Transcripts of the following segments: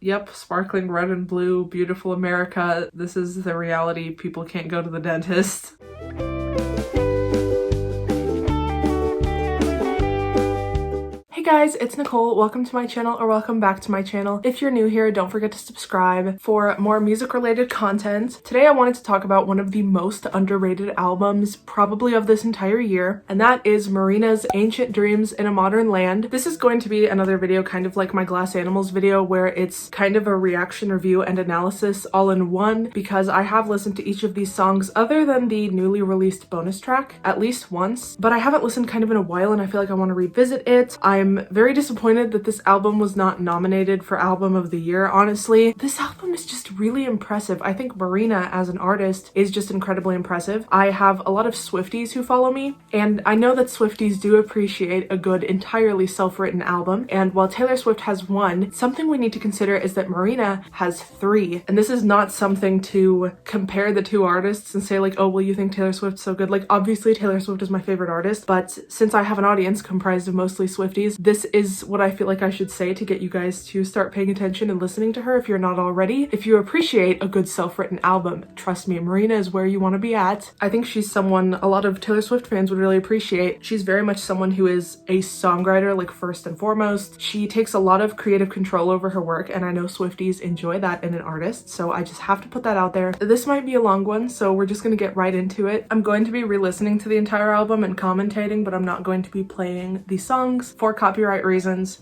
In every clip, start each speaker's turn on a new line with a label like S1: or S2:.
S1: Yep, sparkling red and blue, beautiful America. This is the reality. People can't go to the dentist. Hey guys, it's Nicole. Welcome to my channel, or welcome back to my channel. If you're new here, don't forget to subscribe for more music related content. Today I wanted to talk about one of the most underrated albums probably of this entire year, and that is Marina's Ancient Dreams in a Modern Land. This is going to be another video kind of like my Glass Animals video, where it's kind of a reaction, review, and analysis all in one, because I have listened to each of these songs other than the newly released bonus track at least once, but I haven't listened kind of in a while and I feel like I want to revisit it. I'm very disappointed that this album was not nominated for Album of the Year, honestly. This album is just really impressive. I think Marina as an artist is just incredibly impressive. I have a lot of Swifties who follow me, and I know that Swifties do appreciate a good entirely self-written album, and while Taylor Swift has one, something we need to consider is that Marina has three, and this is not something to compare the two artists and say like, oh, well, you think Taylor Swift's so good? Like, obviously Taylor Swift is my favorite artist, but since I have an audience comprised of mostly Swifties, this is what I feel like I should say to get you guys to start paying attention and listening to her if you're not already. If you appreciate a good self-written album, trust me, Marina is where you want to be at. I think she's someone a lot of Taylor Swift fans would really appreciate. She's very much someone who is a songwriter, like, first and foremost. She takes a lot of creative control over her work, and I know Swifties enjoy that in an artist, so I just have to put that out there. This might be a long one, so we're just gonna get right into it. I'm going to be re-listening to the entire album and commentating, but I'm not going to be playing the songs for copyright reasons.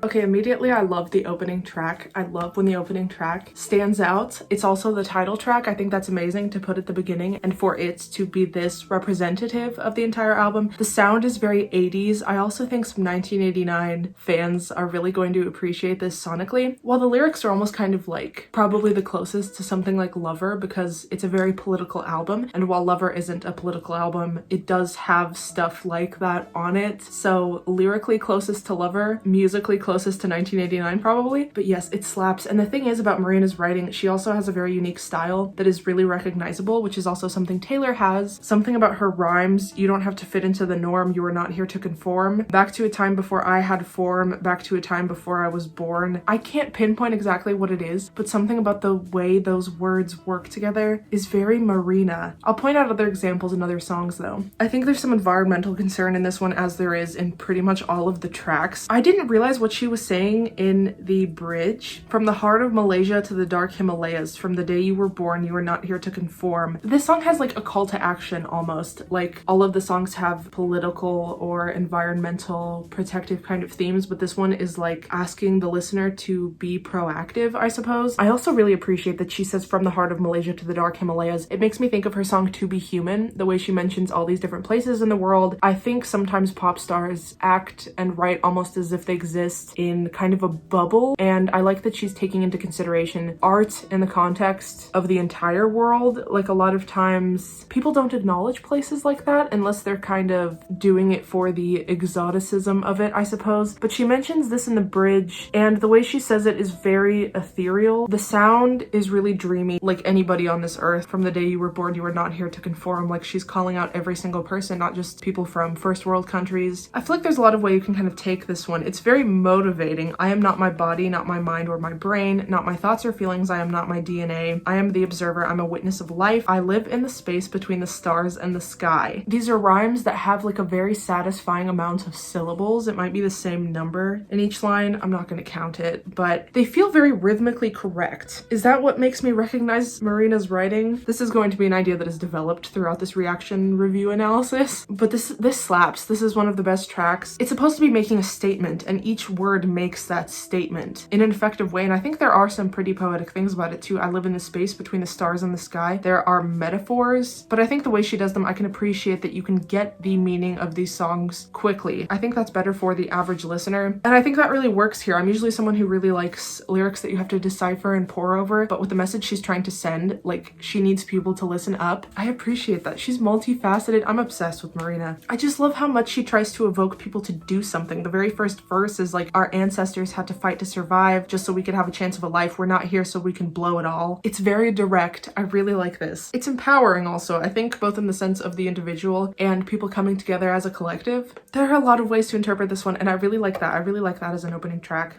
S1: Okay, immediately I love the opening track. I love when the opening track stands out. It's also the title track. I think that's amazing to put at the beginning and for it to be this representative of the entire album. The sound is very 80s. I also think some 1989 fans are really going to appreciate this sonically. While the lyrics are almost kind of like probably the closest to something like Lover, because it's a very political album, and while Lover isn't a political album, it does have stuff like that on it. So lyrically closest to Lover, musically closest to 1989 probably, but yes, it slaps. And the thing is about Marina's writing, she also has a very unique style that is really recognizable, which is also something Taylor has. Something about her rhymes: you don't have to fit into the norm, you are not here to conform, back to a time before I had form, back to a time before I was born. I can't pinpoint exactly what it is, but something about the way those words work together is very Marina. I'll point out other examples in other songs though. I think there's some environmental concern in this one, as there is in pretty much all of the tracks. I didn't realize what she was saying in the bridge. From the heart of Malaysia to the dark Himalayas, from the day you were born, you are not here to conform. This song has like a call to action almost. Like, all of the songs have political or environmental protective kind of themes, but this one is like asking the listener to be proactive, I suppose. I also really appreciate that she says from the heart of Malaysia to the dark Himalayas. It makes me think of her song To Be Human, the way she mentions all these different places in the world. I think sometimes pop stars act and write almost as if they exist in kind of a bubble, and I like that she's taking into consideration art in the context of the entire world. Like, a lot of times people don't acknowledge places like that unless they're kind of doing it for the exoticism of it, I suppose. But she mentions this in the bridge, and the way she says it is very ethereal. The sound is really dreamy, like anybody on this earth. From the day you were born, you are not here to conform. Like, she's calling out every single person, not just people from first world countries. I feel like there's a lot of way you can kind of take this one. It's very motivating. I am not my body, not my mind or my brain, not my thoughts or feelings. I am not my DNA. I am the observer. I'm a witness of life. I live in the space between the stars and the sky. These are rhymes that have like a very satisfying amount of syllables. It might be the same number in each line. I'm not going to count it, but they feel very rhythmically correct. Is that what makes me recognize Marina's writing? This is going to be an idea that is developed throughout this reaction review analysis, but this slaps. This is one of the best tracks. It's supposed to be making a statement, and each word makes that statement in an effective way, and I think there are some pretty poetic things about it too. I live in the space between the stars and the sky. There are metaphors, but I think the way she does them, I can appreciate that you can get the meaning of these songs quickly. I think that's better for the average listener, and I think that really works here. I'm usually someone who really likes lyrics that you have to decipher and pore over, but with the message she's trying to send, like, she needs people to listen up. I appreciate that. She's multifaceted. I'm obsessed with Marina. I just love how much she tries to evoke people to do something. The very first verse is like, our ancestors had to fight to survive just so we could have a chance of a life. We're not here so we can blow it all. It's very direct. I really like this. It's empowering also, I think, both in the sense of the individual and people coming together as a collective. There are a lot of ways to interpret this one, and I really like that. I really like that as an opening track.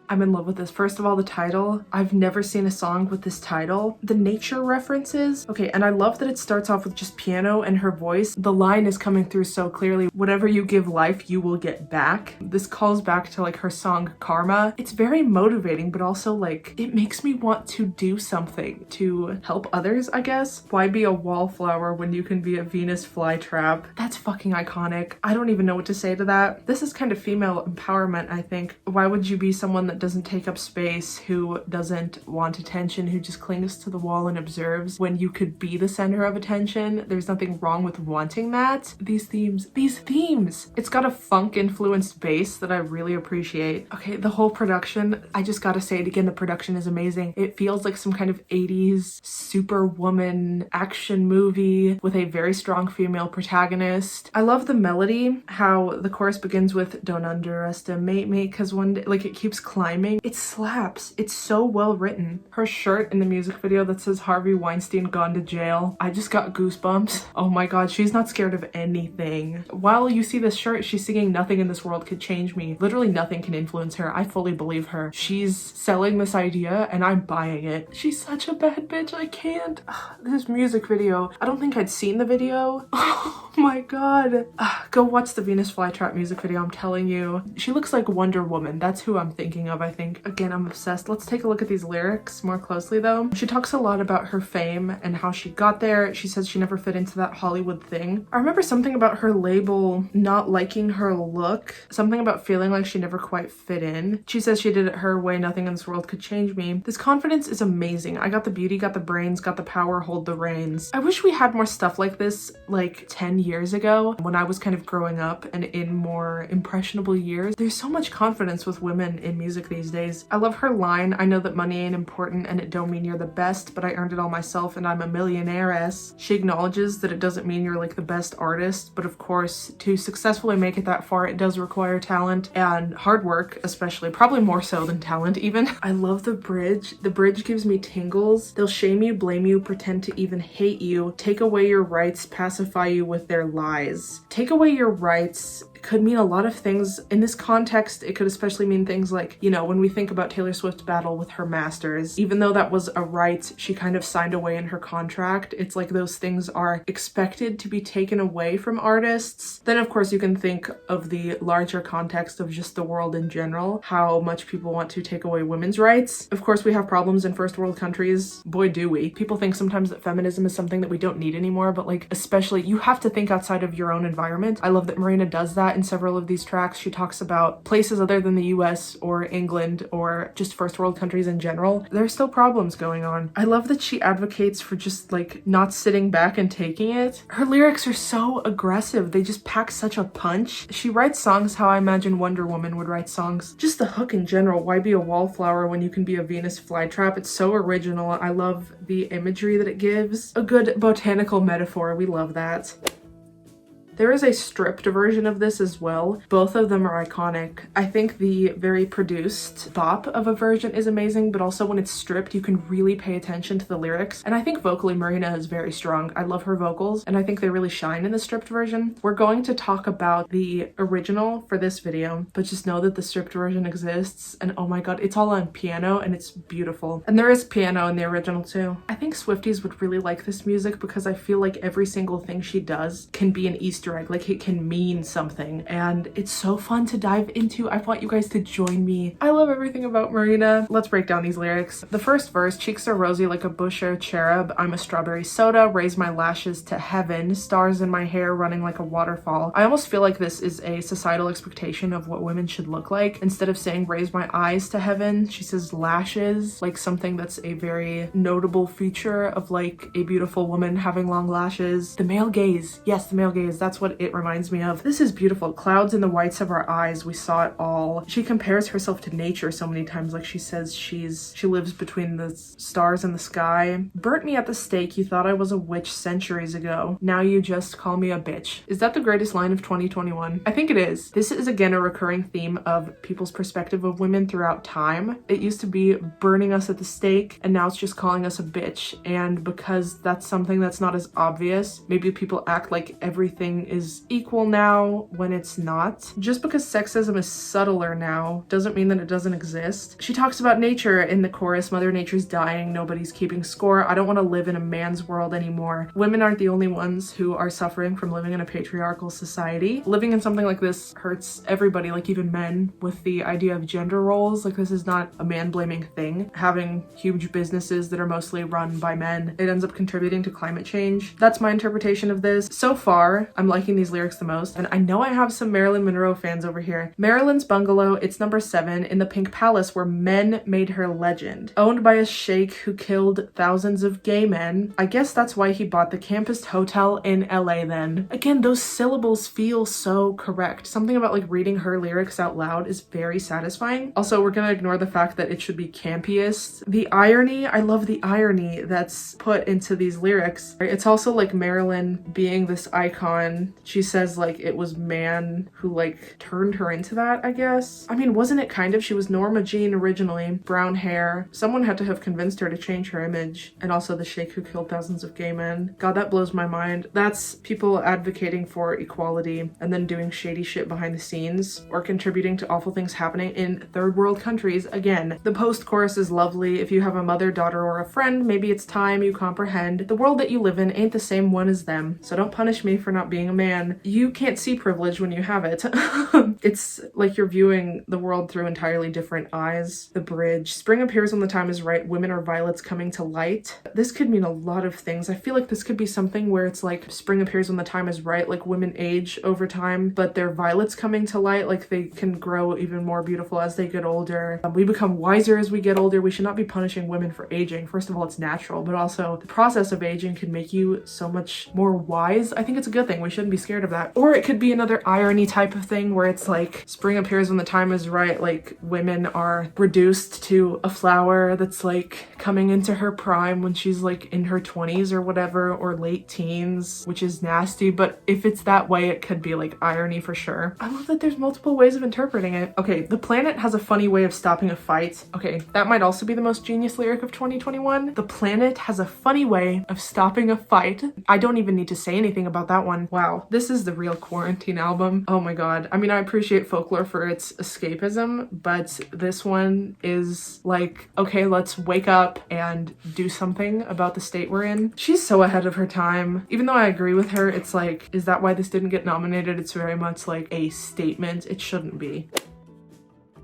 S1: I'm in love with this. First of all, the title. I've never seen a song with this title. The nature references. Okay, and I love that it starts off with just piano and her voice. The line is coming through so clearly. Whatever you give life, you will get back. This calls back to like her song Karma. It's very motivating, but also like it makes me want to do something to help others, I guess. Why be a wallflower when you can be a Venus flytrap? That's fucking iconic. I don't even know what to say to that. This is kind of female empowerment, I think. Why would you be someone that doesn't take up space, who doesn't want attention, who just clings to the wall and observes when you could be the center of attention? There's nothing wrong with wanting that. These themes. It's got a funk influenced bass that I really appreciate. Okay, the whole production, I just gotta say it again, the production is amazing. It feels like some kind of 80s superwoman action movie with a very strong female protagonist. I love the melody, how the chorus begins with "Don't underestimate me," because one day, like, it keeps climbing. It slaps. It's so well written. Her shirt in the music video that says Harvey Weinstein gone to jail. I just got goosebumps. Oh my god, she's not scared of anything. While you see this shirt, she's singing "Nothing in this world could change me." Literally nothing can influence her. I fully believe her. She's selling this idea and I'm buying it. She's such a bad bitch. I can't. This music video. I don't think I'd seen the video. Oh my god. Go watch the Venus flytrap music video. I'm telling you. She looks like Wonder Woman. That's who I'm thinking of, I think. Again, I'm obsessed. Let's take a look at these lyrics more closely though. She talks a lot about her fame and how she got there. She says she never fit into that Hollywood thing. I remember something about her label not liking her look. Something about feeling like she never quite fit in. She says she did it her way. Nothing in this world could change me. This confidence is amazing. I got the beauty, got the brains, got the power, hold the reins. I wish we had more stuff like this like 10 years ago when I was kind of growing up and in more impressionable years. There's so much confidence with women in music these days. I love her line, "I know that money ain't important and it don't mean you're the best, but I earned it all myself and I'm a millionaire-ess." She acknowledges that it doesn't mean you're like the best artist, but of course to successfully make it that far it does require talent and hard work, especially, probably more so than talent even. I love the bridge. The bridge gives me tingles. They'll shame you, blame you, pretend to even hate you, take away your rights, pacify you with their lies. Take away your rights could mean a lot of things. In this context, it could especially mean things like, you know, when we think about Taylor Swift's battle with her masters, even though that was a right she kind of signed away in her contract, it's like those things are expected to be taken away from artists. Then of course you can think of the larger context of just the world in general, how much people want to take away women's rights. Of course we have problems in first world countries. Boy, do we. People think sometimes that feminism is something that we don't need anymore, but like, especially, you have to think outside of your own environment. I love that MARINA does that in several of these tracks. She talks about places other than the US or England or just first world countries in general. There's still problems going on. I love that she advocates for just like not sitting back and taking it. Her lyrics are so aggressive. They just pack such a punch. She writes songs how I imagine Wonder Woman would write songs. Just the hook in general. Why be a wallflower when you can be a Venus flytrap? It's so original. I love the imagery that it gives. A good botanical metaphor. We love that. There is a stripped version of this as well. Both of them are iconic. I think the very produced bop of a version is amazing, but also when it's stripped, you can really pay attention to the lyrics. And I think vocally, MARINA is very strong. I love her vocals, and I think they really shine in the stripped version. We're going to talk about the original for this video, but just know that the stripped version exists, and oh my god, it's all on piano, and it's beautiful. And there is piano in the original too. I think Swifties would really like this music because I feel like every single thing she does can be an Easter egg, like it can mean something, and it's so fun to dive into. I want you guys to join me. I love everything about MARINA. Let's break down these lyrics. The first verse, cheeks are rosy like a bush or cherub, I'm a strawberry soda, raise my lashes to heaven, stars in my hair running like a waterfall. I almost feel like this is a societal expectation of what women should look like. Instead of saying raise my eyes to heaven, she says lashes, like something that's a very notable feature of like a beautiful woman having long lashes. The male gaze, yes, the male gaze, that's what it reminds me of. This is beautiful. Clouds in the whites of our eyes, we saw it all. She compares herself to nature so many times, like she says she lives between the stars and the sky. Burnt me at the stake, you thought I was a witch centuries ago. Now you just call me a bitch. Is that the greatest line of 2021? I think it is. This is again a recurring theme of people's perspective of women throughout time. It used to be burning us at the stake, and now it's just calling us a bitch. And because that's something that's not as obvious, maybe people act like everything everything is equal now when it's not. Just because sexism is subtler now doesn't mean that it doesn't exist. She talks about nature in the chorus. Mother Nature's dying, nobody's keeping score. I don't want to live in a man's world anymore. Women aren't the only ones who are suffering from living in a patriarchal society. Living in something like this hurts everybody, like even men, with the idea of gender roles. Like, this is not a man-blaming thing. Having huge businesses that are mostly run by men, it ends up contributing to climate change. That's my interpretation of this. So far, I'm liking these lyrics the most, and I know I have some Marilyn Monroe fans over here. Marilyn's bungalow, it's number 7 in the Pink Palace where men made her legend. Owned by a sheikh who killed thousands of gay men. I guess that's why he bought the campus hotel in LA then. Again, those syllables feel so correct. Something about like reading her lyrics out loud is very satisfying. Also, we're gonna ignore the fact that it should be campiest. The irony, I love the irony that's put into these lyrics. It's also like Marilyn being this icon. She says like it was man who like turned her into that, I guess. I mean, wasn't it kind of? She was Norma Jean originally, brown hair. Someone had to have convinced her to change her image. And also the sheikh who killed thousands of gay men. God, that blows my mind. That's people advocating for equality and then doing shady shit behind the scenes or contributing to awful things happening in third world countries. Again, the post-chorus is lovely. If you have a mother, daughter, or a friend, maybe it's time you comprehend the world that you live in ain't the same one as them. So don't punish me for not being a man. You can't see privilege when you have it. It's like you're viewing the world through entirely different eyes. The bridge. Spring appears when the time is right. Women are violets coming to light. This could mean a lot of things. I feel like this could be something where it's like spring appears when the time is right, like women age over time, but they're violets coming to light, like they can grow even more beautiful as they get older. We become wiser as we get older. We should not be punishing women for aging. First of all, it's natural, but also the process of aging can make you so much more wise. I think it's a good thing. We shouldn't be scared of that. Or it could be another irony type of thing where it's like spring appears when the time is right, like women are reduced to a flower that's like coming into her prime when she's like in her 20s or whatever, or late teens, which is nasty. But if it's that way, it could be like irony for sure. I love that there's multiple ways of interpreting it. Okay, the planet has a funny way of stopping a fight. Okay, that might also be the most genius lyric of 2021. The planet has a funny way of stopping a fight. I don't even need to say anything about that one. Wow, this is the real quarantine album. Oh my god. I mean, I appreciate folklore for its escapism, but this one is like, okay, let's wake up and do something about the state we're in. She's so ahead of her time. Even though I agree with her, it's like, is that why this didn't get nominated? It's very much like a statement. It shouldn't be.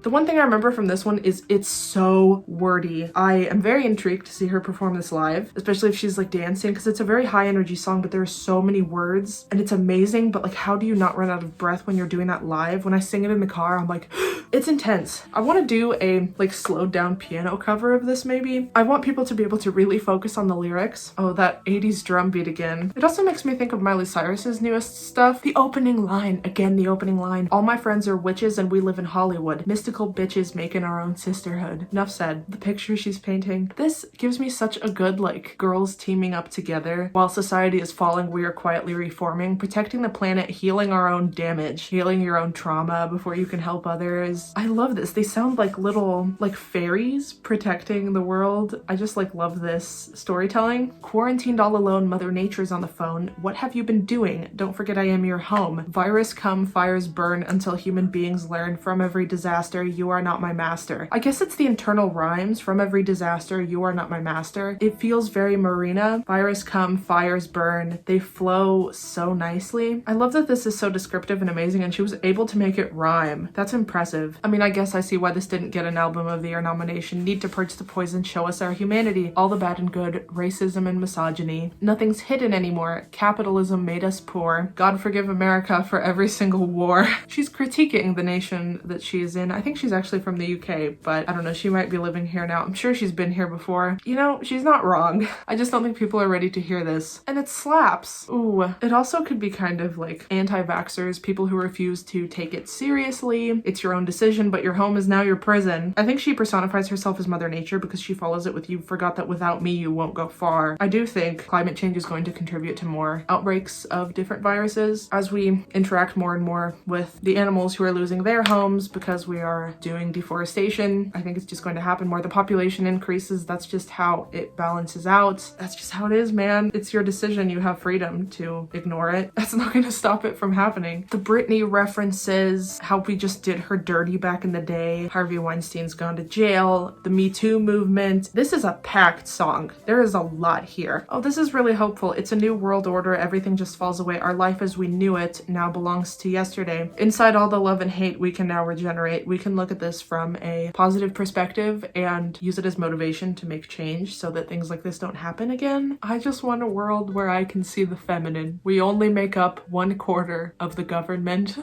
S1: The one thing I remember from this one is it's so wordy. I am very intrigued to see her perform this live, especially if she's like dancing, because it's a very high energy song, but there are so many words and it's amazing. But like, how do you not run out of breath when you're doing that live? When I sing it in the car, I'm like, it's intense. I want to do a like slowed down piano cover of this maybe. I want people to be able to really focus on the lyrics. Oh, that 80s drum beat again. It also makes me think of Miley Cyrus's newest stuff. The opening line, again, the opening line. All my friends are witches and we live in Hollywood. Mystical bitches making our own sisterhood. Enough said. The picture she's painting. This gives me such a good like girls teaming up together while society is falling. We are quietly reforming, protecting the planet, healing our own damage, healing your own trauma before you can help others. I love this. They sound like little like fairies protecting the world. I just like love this storytelling. Quarantined all alone, Mother Nature's on the phone. What have you been doing? Don't forget I am your home. Virus come, fires burn until human beings learn from every disaster. You are not my master. I guess it's the internal rhymes. From every disaster, you are not my master. It feels very Marina. Fires come, fires burn. They flow so nicely. I love that this is so descriptive and amazing, and she was able to make it rhyme. That's impressive. I mean, I guess I see why this didn't get an Album of the Year nomination. Need to purge the poison, show us our humanity. All the bad and good, racism and misogyny. Nothing's hidden anymore. Capitalism made us poor. God forgive America for every single war. She's critiquing the nation that she is in. I think she's actually from the UK, but I don't know, she might be living here now. I'm sure she's been here before. You know, she's not wrong. I just don't think people are ready to hear this. And it slaps. Ooh. It also could be kind of like anti-vaxxers, people who refuse to take it seriously. It's your own decision, but your home is now your prison. I think she personifies herself as Mother Nature because she follows it with "you forgot that without me you won't go far." I do think climate change is going to contribute to more outbreaks of different viruses as we interact more and more with the animals who are losing their homes because we are are doing deforestation. I think it's just going to happen more. The population increases. That's just how it balances out. That's just how it is, man. It's your decision. You have freedom to ignore it. That's not going to stop it from happening. The Britney references, how we just did her dirty back in the day. Harvey Weinstein's gone to jail. The Me Too movement. This is a packed song. There is a lot here. Oh, this is really hopeful. It's a new world order. Everything just falls away. Our life as we knew it now belongs to yesterday. Inside all the love and hate, we can now regenerate. We can look at this from a positive perspective and use it as motivation to make change so that things like this don't happen again. I just want a world where I can see the feminine. We only make up 1/4 of the government.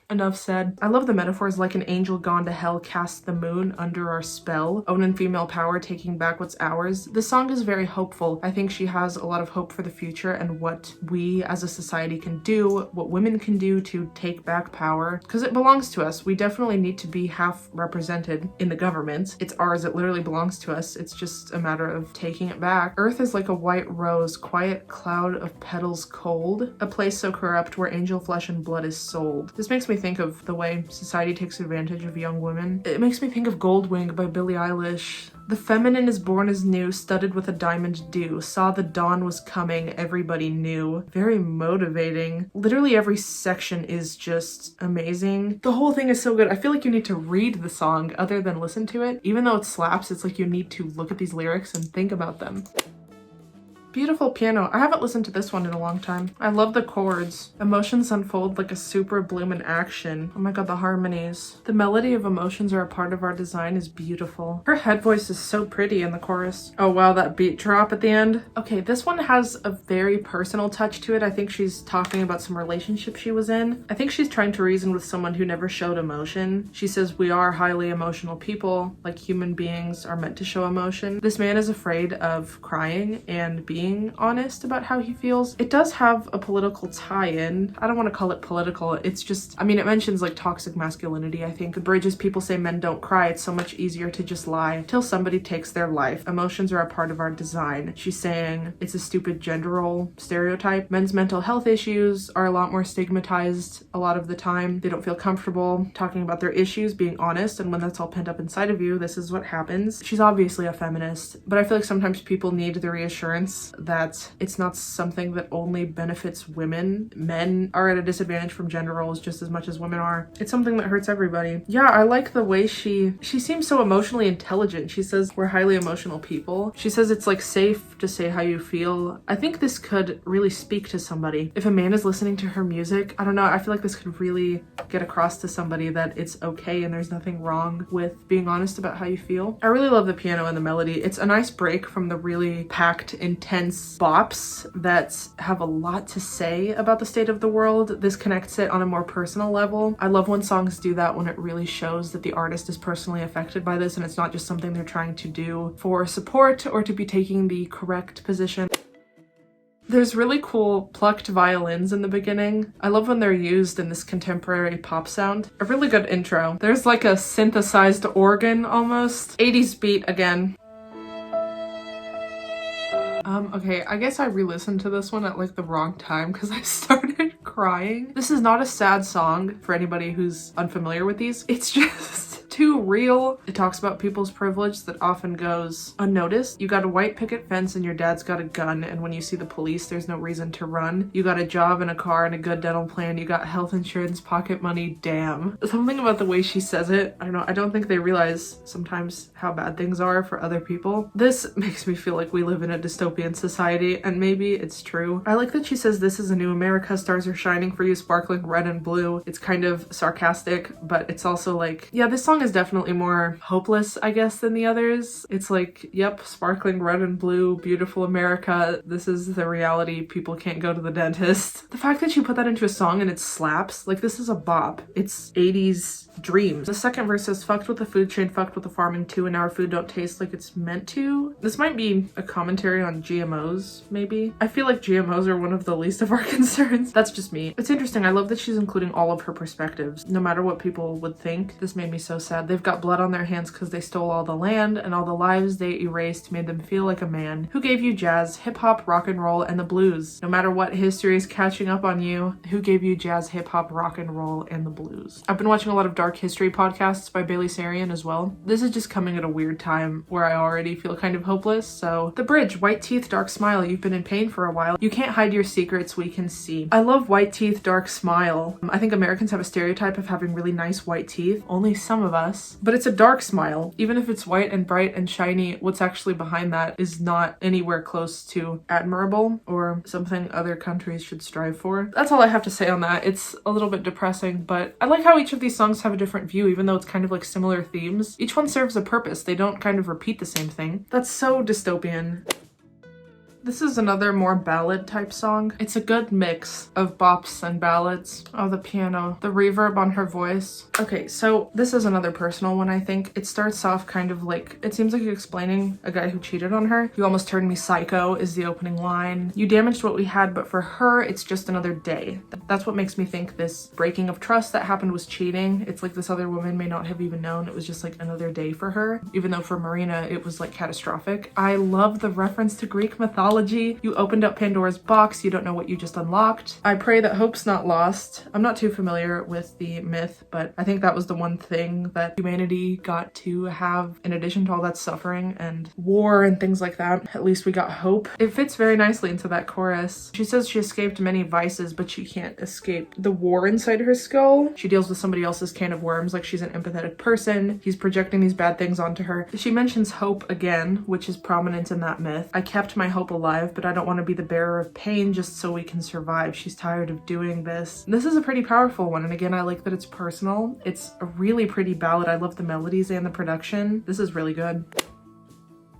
S1: Enough said. I love the metaphors like an angel gone to hell cast the moon under our spell. Own and female power taking back what's ours. This song is very hopeful. I think she has a lot of hope for the future and what we as a society can do, what women can do to take back power, because it belongs to us. We definitely need to be half represented in the government. It's ours. It literally belongs to us. It's just a matter of taking it back. Earth is like a white rose, quiet cloud of petals cold, a place so corrupt where angel flesh and blood is sold. This makes me think of the way society takes advantage of young women. It makes me think of Goldwing by Billie Eilish. The feminine is born as new, studded with a diamond dew. Saw the dawn was coming, everybody knew. Very motivating. Literally every section is just amazing. The whole thing is so good. I feel like you need to read the song other than listen to it. Even though it slaps, it's like you need to look at these lyrics and think about them. Beautiful piano. I haven't listened to this one in a long time. I love the chords. Emotions unfold like a super bloomin' action. Oh my god, the harmonies. The melody of emotions are a part of our design is beautiful. Her head voice is so pretty in the chorus. Oh wow, that beat drop at the end. Okay, this one has a very personal touch to it. I think she's talking about some relationship she was in. I think she's trying to reason with someone who never showed emotion. She says we are highly emotional people, like human beings are meant to show emotion. This man is afraid of crying and being honest about how he feels. It does have a political tie-in. I don't want to call it political. It's just, I mean, it mentions like toxic masculinity, I think. The bridges people say men don't cry. It's so much easier to just lie till somebody takes their life. Emotions are a part of our design. She's saying it's a stupid gender role stereotype. Men's mental health issues are a lot more stigmatized a lot of the time. They don't feel comfortable talking about their issues, being honest, and when that's all pent up inside of you, this is what happens. She's obviously a feminist, but I feel like sometimes people need the reassurance that it's not something that only benefits women. Men are at a disadvantage from gender roles just as much as women are. It's something that hurts everybody. Yeah, I like the way she seems so emotionally intelligent. She says we're highly emotional people. She says it's like safe to say how you feel. I think this could really speak to somebody. If a man is listening to her music, I don't know, I feel like this could really get across to somebody that it's okay and there's nothing wrong with being honest about how you feel. I really love the piano and the melody. It's a nice break from the really packed, intense bops that have a lot to say about the state of the world. This connects it on a more personal level. I love when songs do that, when it really shows that the artist is personally affected by this and it's not just something they're trying to do for support or to be taking the correct position. There's really cool plucked violins in the beginning. I love when they're used in this contemporary pop sound. A really good intro. There's like a synthesized organ almost. 80s beat again. Okay, I guess I re-listened to this one at like the wrong time because I started crying. This is not a sad song for anybody who's unfamiliar with these. It's just too real. It talks about people's privilege that often goes unnoticed. You got a white picket fence and your dad's got a gun, and when you see the police, there's no reason to run. You got a job and a car and a good dental plan. You got health insurance, pocket money, damn. Something about the way she says it, I don't know, I don't think they realize sometimes how bad things are for other people. This makes me feel like we live in a dystopian society, and maybe it's true. I like that she says this is a new America, stars are shining for you, sparkling red and blue. It's kind of sarcastic, but it's also like, yeah, this song is definitely more hopeless, I guess, than the others. It's like, yep, sparkling red and blue, beautiful America. This is the reality. People can't go to the dentist. The fact that she put that into a song and it slaps, like this is a bop. It's 80s dreams. The second verse says, fucked with the food chain, fucked with the farming too, and our food don't taste like it's meant to. This might be a commentary on GMOs, maybe. I feel like GMOs are one of the least of our concerns. That's just me. It's interesting. I love that she's including all of her perspectives. No matter what people would think, this made me so sad. sad. They've got blood on their hands because they stole all the land, and all the lives they erased made them feel like a man. Who gave you jazz, hip-hop, rock and roll, and the blues? No matter what history is catching up on you, who gave you jazz, hip-hop, rock and roll, and the blues? I've been watching a lot of dark history podcasts by Bailey Sarian as well. This is just coming at a weird time where I already feel kind of hopeless. So the bridge, white teeth, dark smile. You've been in pain for a while. You can't hide your secrets, we can see. I love white teeth, dark smile. I think Americans have a stereotype of having really nice white teeth. Only some of us. But it's a dark smile. Even if it's white and bright and shiny, what's actually behind that is not anywhere close to admirable or something other countries should strive for. That's all I have to say on that. It's a little bit depressing, but I like how each of these songs have a different view, even though it's kind of like similar themes. Each one serves a purpose. They don't kind of repeat the same thing. That's so dystopian. This is another more ballad type song. It's a good mix of bops and ballads. Oh, the piano, the reverb on her voice. Okay, so this is another personal one, I think. It starts off kind of like, it seems like you're explaining a guy who cheated on her. You almost turned me psycho is the opening line. You damaged what we had, but for her, it's just another day. That's what makes me think this breaking of trust that happened was cheating. It's like this other woman may not have even known it was just like another day for her, even though for Marina, it was like catastrophic. I love the reference to Greek mythology. You opened up Pandora's box. You don't know what you just unlocked. I pray that hope's not lost. I'm not too familiar with the myth, but I think that was the one thing that humanity got to have in addition to all that suffering and war and things like that. At least we got hope. It fits very nicely into that chorus. She says she escaped many vices, but she can't escape the war inside her skull. She deals with somebody else's can of worms like she's an empathetic person. He's projecting these bad things onto her. She mentions hope again, which is prominent in that myth. I kept my hope alive, but I don't want to be the bearer of pain just so we can survive. She's tired of doing this. This is a pretty powerful one, and again, I like that it's personal. It's a really pretty ballad. I love the melodies and the production. This is really good.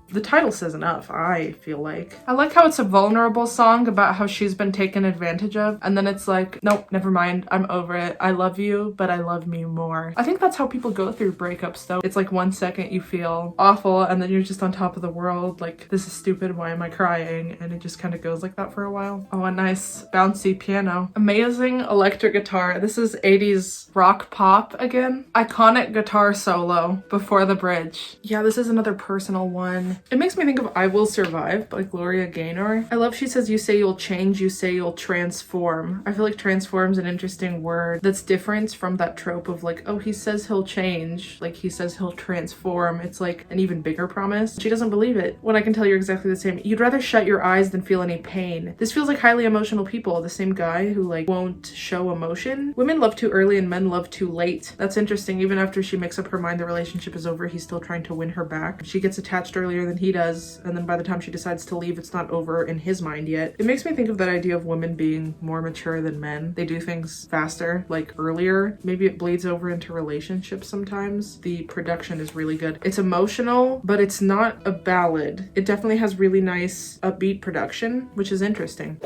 S1: The title says enough, I feel like. I like how it's a vulnerable song about how she's been taken advantage of, and then it's like, nope, never mind, I'm over it. I love you, but I love me more. I think that's how people go through breakups though. It's like 1 second you feel awful, and then you're just on top of the world, like, this is stupid, why am I crying? And it just kind of goes like that for a while. Oh, a nice bouncy piano. Amazing electric guitar. This is 80s rock pop again. Iconic guitar solo before the bridge. Yeah, this is another personal one. It makes me think of I Will Survive by Gloria Gaynor. I love she says, you say you'll change, you say you'll transform. I feel like transform's an interesting word that's different from that trope of like, oh, he says he'll change, like he says he'll transform. It's like an even bigger promise. She doesn't believe it. When I can tell you're exactly the same. You'd rather shut your eyes than feel any pain. This feels like highly emotional people, the same guy who like won't show emotion. Women love too early and men love too late. That's interesting. Even after she makes up her mind the relationship is over, he's still trying to win her back. She gets attached earlier than he does, and then by the time she decides to leave, it's not over in his mind yet. It makes me think of that idea of women being more mature than men. They do things faster, like earlier. Maybe it bleeds over into relationships sometimes. The production is really good. It's emotional, but it's not a ballad. It definitely has really nice upbeat production, which is interesting.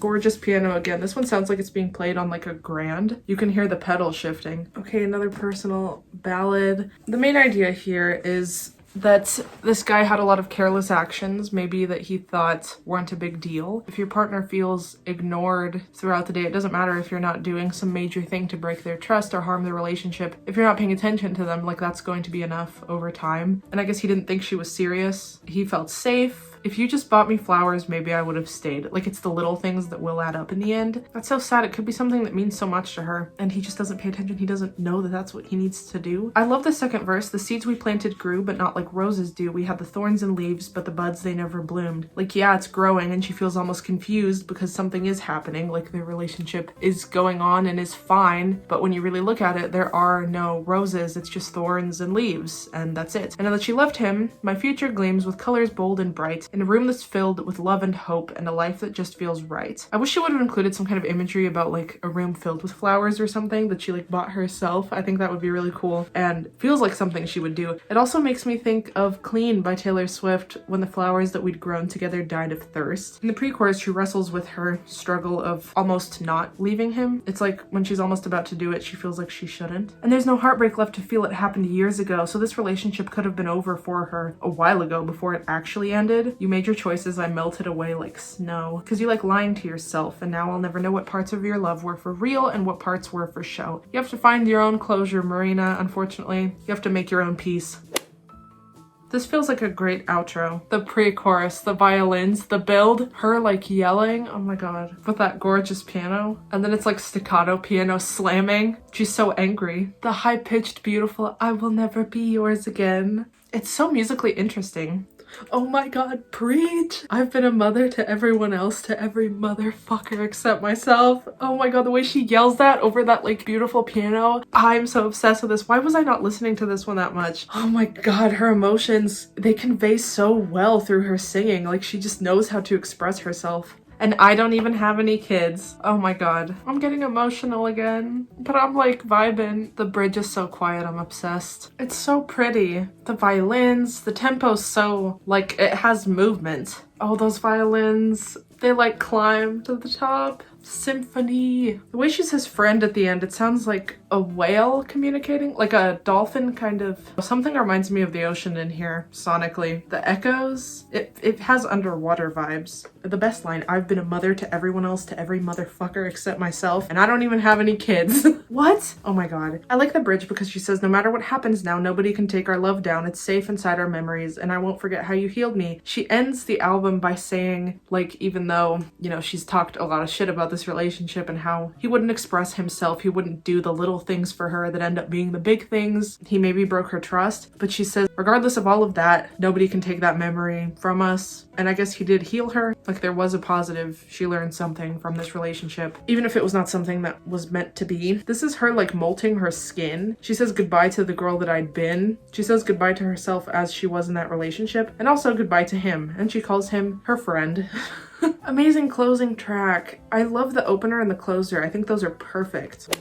S1: Gorgeous piano again. This one sounds like it's being played on like a grand. You can hear the pedals shifting. Okay, another personal ballad. The main idea here is that this guy had a lot of careless actions, maybe that he thought weren't a big deal. If your partner feels ignored throughout the day, it doesn't matter if you're not doing some major thing to break their trust or harm the relationship. If you're not paying attention to them, like that's going to be enough over time. And I guess he didn't think she was serious. He felt safe. If you just bought me flowers, maybe I would have stayed. Like, it's the little things that will add up in the end. That's so sad. It could be something that means so much to her, and he just doesn't pay attention. He doesn't know that that's what he needs to do. I love the second verse. The seeds we planted grew, but not like roses do. We had the thorns and leaves, but the buds, they never bloomed. Like, yeah, it's growing, and she feels almost confused because something is happening. Like, their relationship is going on and is fine, but when you really look at it, there are no roses. It's just thorns and leaves, and that's it. And now that she left him, my future gleams with colors bold and bright, in a room that's filled with love and hope and a life that just feels right. I wish she would have included some kind of imagery about like a room filled with flowers or something that she like bought herself. I think that would be really cool and feels like something she would do. It also makes me think of Clean by Taylor Swift, when the flowers that we'd grown together died of thirst. In the pre-chorus, she wrestles with her struggle of almost not leaving him. It's like when she's almost about to do it, she feels like she shouldn't. And there's no heartbreak left to feel. It happened years ago, so this relationship could have been over for her a while ago before it actually ended. You made your choices, I melted away like snow. Cause you like lying to yourself, and now I'll never know what parts of your love were for real and what parts were for show. You have to find your own closure, Marina, unfortunately. You have to make your own peace. This feels like a great outro. The pre-chorus, the violins, the build, her like yelling, oh my god, with that gorgeous piano. And then it's like staccato piano slamming. She's so angry. The high-pitched, beautiful, I will never be yours again. It's so musically interesting. Oh my god, preach! I've been a mother to everyone else, to every motherfucker except myself. Oh my god, the way she yells that over that like beautiful piano. I'm so obsessed with this. Why was I not listening to this one that much? Oh my god, her emotions, they convey so well through her singing. Like she just knows how to express herself. And I don't even have any kids. Oh my god. I'm getting emotional again. But I'm like vibing. The bridge is so quiet, I'm obsessed. It's so pretty. The violins, the tempo's so, like, it has movement. Oh, those violins, they like climb to the top. Symphony. The way she says friend at the end, it sounds like a whale communicating, like a dolphin kind of. Something reminds me of the ocean in here, sonically. The echoes, it has underwater vibes. The best line, I've been a mother to everyone else, to every motherfucker except myself, and I don't even have any kids. What? Oh my god. I like the bridge because she says, no matter what happens now, nobody can take our love down. It's safe inside our memories, and I won't forget how you healed me. She ends the album by saying, like, even though, you know, she's talked a lot of shit about this relationship and how he wouldn't express himself, he wouldn't do the little things for her that end up being the big things. He maybe broke her trust, but she says, regardless of all of that, nobody can take that memory from us. And I guess he did heal her. Like there was a positive. She learned something from this relationship, even if it was not something that was meant to be. This is her like molting her skin. She says goodbye to the girl that I'd been. She says goodbye to herself as she was in that relationship, and also goodbye to him. And she calls him her friend. Amazing closing track. I love the opener and the closer. I think those are perfect.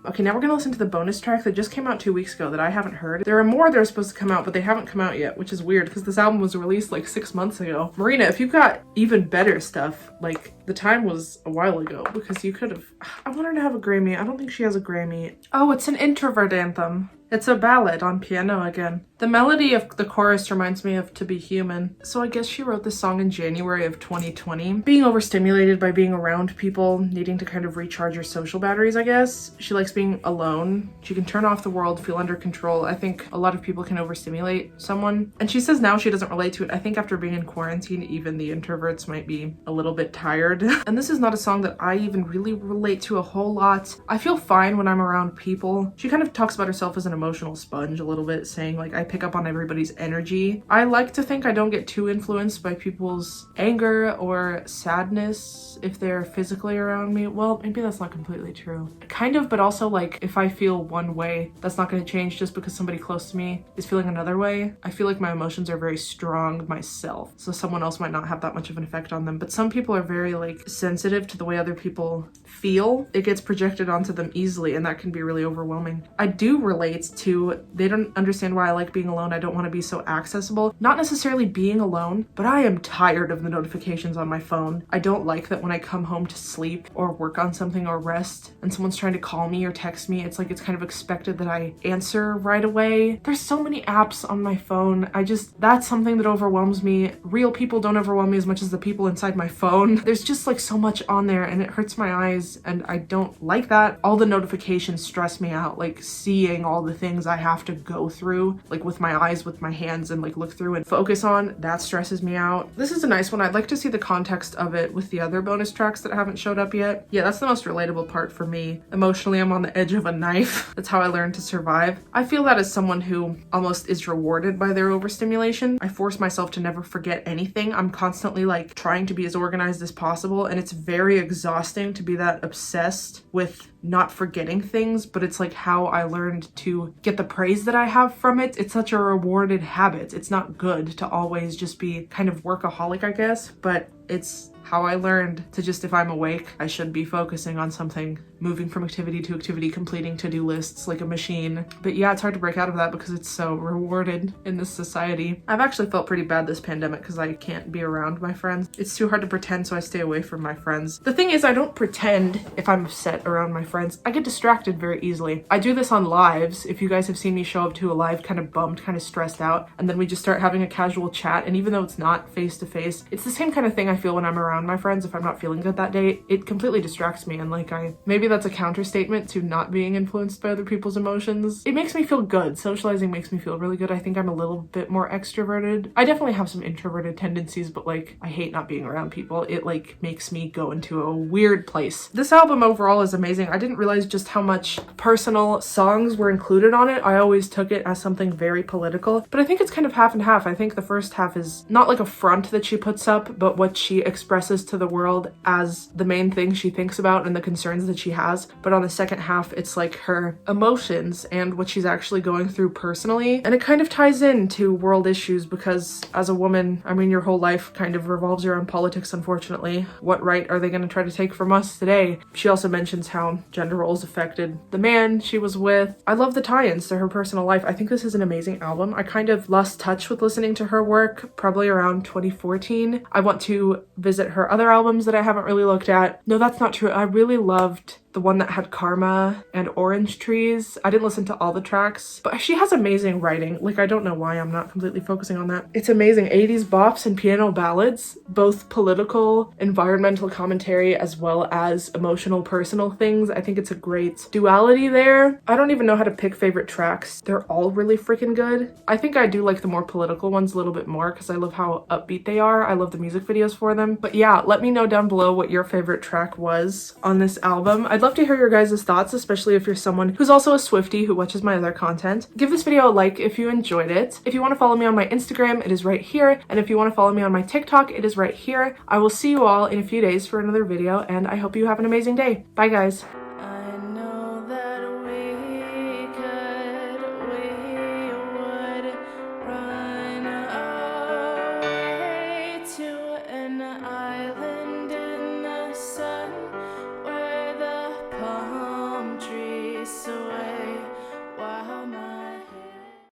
S1: Okay, now we're gonna listen to the bonus track that just came out 2 weeks ago that I haven't heard. There are more that are supposed to come out, but they haven't come out yet, which is weird because this album was released like 6 months ago. Marina, if you've got even better stuff, like the time was a while ago because you could have. I want her to have a Grammy. I don't think she has a Grammy. Oh, it's an introvert anthem. It's a ballad on piano again. The melody of the chorus reminds me of To Be Human. So I guess she wrote this song in January of 2020. Being overstimulated by being around people, needing to kind of recharge your social batteries, I guess. She likes being alone. She can turn off the world, feel under control. I think a lot of people can overstimulate someone. And she says now she doesn't relate to it. I think after being in quarantine, even the introverts might be a little bit tired. And this is not a song that I even really relate to a whole lot. I feel fine when I'm around people. She kind of talks about herself as an emotional sponge a little bit, saying like, I pick up on everybody's energy. I like to think I don't get too influenced by people's anger or sadness if they're physically around me. Well, maybe that's not completely true. Kind of, but also like if I feel one way, that's not going to change just because somebody close to me is feeling another way. I feel like my emotions are very strong myself, so someone else might not have that much of an effect on them. But some people are very like sensitive to the way other people feel. It gets projected onto them easily, and that can be really overwhelming. I do relate to, they don't understand why I like being alone. I don't want to be so accessible. Not necessarily being alone, but I am tired of the notifications on my phone. I don't like that when I come home to sleep or work on something or rest and someone's trying to call me or text me, it's like it's kind of expected that I answer right away. There's so many apps on my phone. That's something that overwhelms me. Real people don't overwhelm me as much as the people inside my phone. There's just like so much on there and it hurts my eyes and I don't like that. All the notifications stress me out, like seeing all the things I have to go through, like with my eyes, with my hands, and like look through and focus on, that stresses me out. This is a nice one. I'd like to see the context of it with the other bonus tracks that haven't showed up yet. Yeah, that's the most relatable part for me. Emotionally, I'm on the edge of a knife. That's how I learned to survive. I feel that as someone who almost is rewarded by their overstimulation. I force myself to never forget anything. I'm constantly like trying to be as organized as possible, and it's very exhausting to be that obsessed with not forgetting things, but it's like how I learned to get the praise that I have from it. It's such a rewarded habit. It's not good to always just be kind of workaholic, I guess, but it's how I learned to just, if I'm awake, I should be focusing on something, moving from activity to activity, completing to-do lists like a machine. But yeah, it's hard to break out of that because it's so rewarded in this society. I've actually felt pretty bad this pandemic because I can't be around my friends. It's too hard to pretend, so I stay away from my friends. The thing is, I don't pretend if I'm upset around my friends. I get distracted very easily. I do this on lives. If you guys have seen me show up to a live kind of bummed, kind of stressed out, and then we just start having a casual chat, and even though it's not face to face, it's the same kind of thing I feel when I'm around my friends. If I'm not feeling good that day, it completely distracts me, and like maybe that's a counter statement to not being influenced by other people's emotions. It makes me feel good. Socializing makes me feel really good. I think I'm a little bit more extroverted. I definitely have some introverted tendencies, but like I hate not being around people. It like makes me go into a weird place. This album overall is amazing. I didn't realize just how much personal songs were included on it. I always took it as something very political, but I think it's kind of half and half. I think the first half is not like a front that she puts up, but what she expresses to the world as the main thing she thinks about and the concerns that she has. But on the second half, it's like her emotions and what she's actually going through personally. And it kind of ties into world issues because as a woman, I mean, your whole life kind of revolves around politics, unfortunately. What right are they going to try to take from us today? She also mentions how gender roles affected the man she was with. I love the tie-ins to her personal life. I think this is an amazing album. I kind of lost touch with listening to her work probably around 2014. I want to visit her other albums that I haven't really looked at. No, that's not true. I really loved the one that had Karma and Orange Trees. I didn't listen to all the tracks, but she has amazing writing. Like, I don't know why I'm not completely focusing on that. It's amazing. 80s bops and piano ballads, both political, environmental commentary, as well as emotional, personal things. I think it's a great duality there. I don't even know how to pick favorite tracks. They're all really freaking good. I think I do like the more political ones a little bit more because I love how upbeat they are. I love the music videos for them. But yeah, let me know down below what your favorite track was on this album. I'd love to hear your guys' thoughts, especially if you're someone who's also a Swiftie who watches my other content. Give this video a like if you enjoyed it. If you want to follow me on my Instagram, it is right here. And if you want to follow me on my TikTok, it is right here. I will see you all in a few days for another video, and I hope you have an amazing day. Bye, guys.